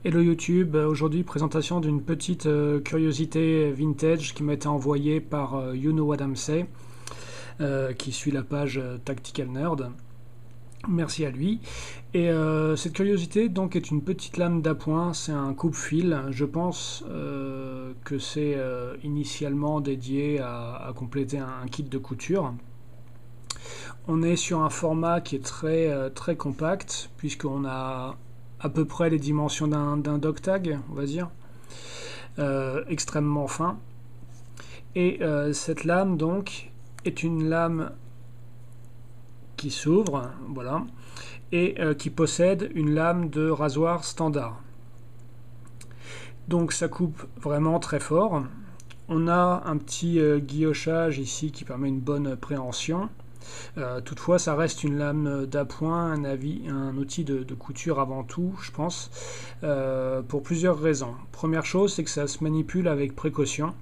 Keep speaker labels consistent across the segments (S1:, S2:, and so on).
S1: Hello YouTube, aujourd'hui présentation d'une petite curiosité vintage qui m'a été envoyée par You Know What I'm Say, qui suit la page Tactical Nerd. Merci à lui. Et cette curiosité donc est une petite lame d'appoint, c'est un coupe-fil. Je pense que c'est initialement dédié à compléter un kit de couture. On est sur un format qui est très compact, puisqu'on a à peu près les dimensions d'un dog tag, on va dire, extrêmement fin. Et cette lame donc est une lame qui s'ouvre, voilà, et qui possède une lame de rasoir standard. Donc ça coupe vraiment très fort. On a un petit guillochage ici qui permet une bonne préhension. Toutefois, ça reste une lame d'appoint, un outil de couture avant tout, je pense, pour plusieurs raisons. Première chose, c'est que ça se manipule avec précaution.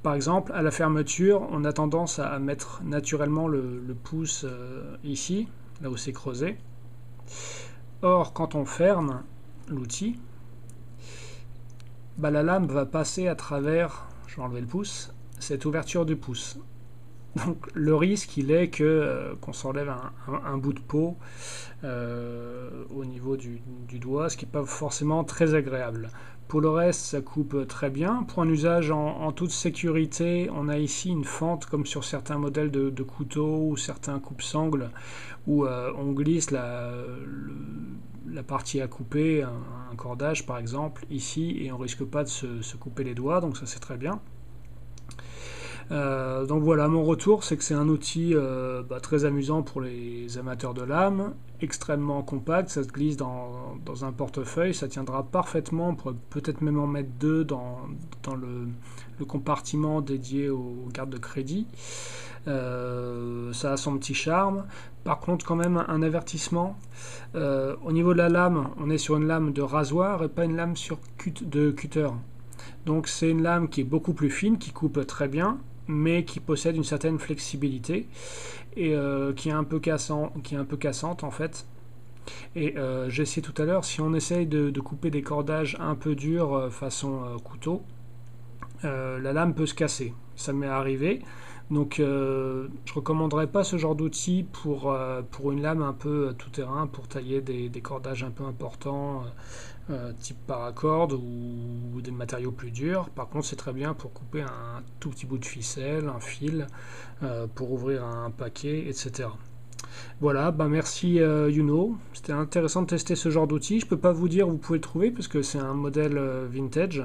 S1: Par exemple, à la fermeture, on a tendance à mettre naturellement le pouce ici, là où c'est creusé. Or, quand on ferme l'outil, la lame va passer à travers, je vais enlever le pouce, cette ouverture du pouce. Donc le risque, il est qu'on s'enlève un bout de peau au niveau du doigt, ce qui n'est pas forcément très agréable. Pour le reste, ça coupe très bien. Pour un usage en toute sécurité, on a ici une fente comme sur certains modèles de couteaux ou certains coupe-sangles où on glisse la partie à couper, un cordage par exemple, ici, et on ne risque pas de se couper les doigts, donc ça c'est très bien. Donc voilà, mon retour, c'est que c'est un outil très amusant pour les amateurs de lames, extrêmement compact, ça se glisse dans un portefeuille, ça tiendra parfaitement, on pourrait peut-être même en mettre deux dans le compartiment dédié aux cartes de crédit. Ça a son petit charme. Par contre, quand même, un avertissement. Au niveau de la lame, on est sur une lame de rasoir et pas une lame de cutter. Donc c'est une lame qui est beaucoup plus fine, qui coupe très bien, mais qui possède une certaine flexibilité et qui est un peu cassante en fait. Et j'ai essayé tout à l'heure, si on essaye de couper des cordages un peu durs façon couteau, la lame peut se casser. Ça m'est arrivé. Donc je recommanderais pas ce genre d'outil pour une lame un peu tout terrain, pour tailler des cordages un peu importants, type paracorde ou des matériaux plus durs. Par contre, c'est très bien pour couper un tout petit bout de ficelle, un fil, pour ouvrir un paquet, etc. Voilà, merci Youno. C'était intéressant de tester ce genre d'outil. Je peux pas vous dire où vous pouvez le trouver parce que c'est un modèle vintage.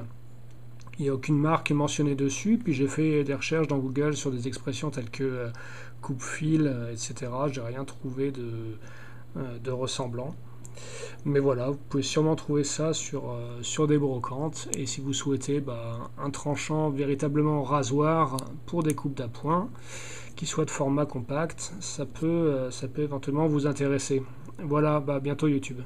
S1: Il n'y a aucune marque mentionnée dessus. Puis j'ai fait des recherches dans Google sur des expressions telles que coupe-fil, etc. J'ai rien trouvé de ressemblant. Mais voilà, vous pouvez sûrement trouver ça sur des brocantes. Et si vous souhaitez un tranchant véritablement rasoir pour des coupes d'appoint, qui soit de format compact, ça peut éventuellement vous intéresser. Voilà, bientôt YouTube.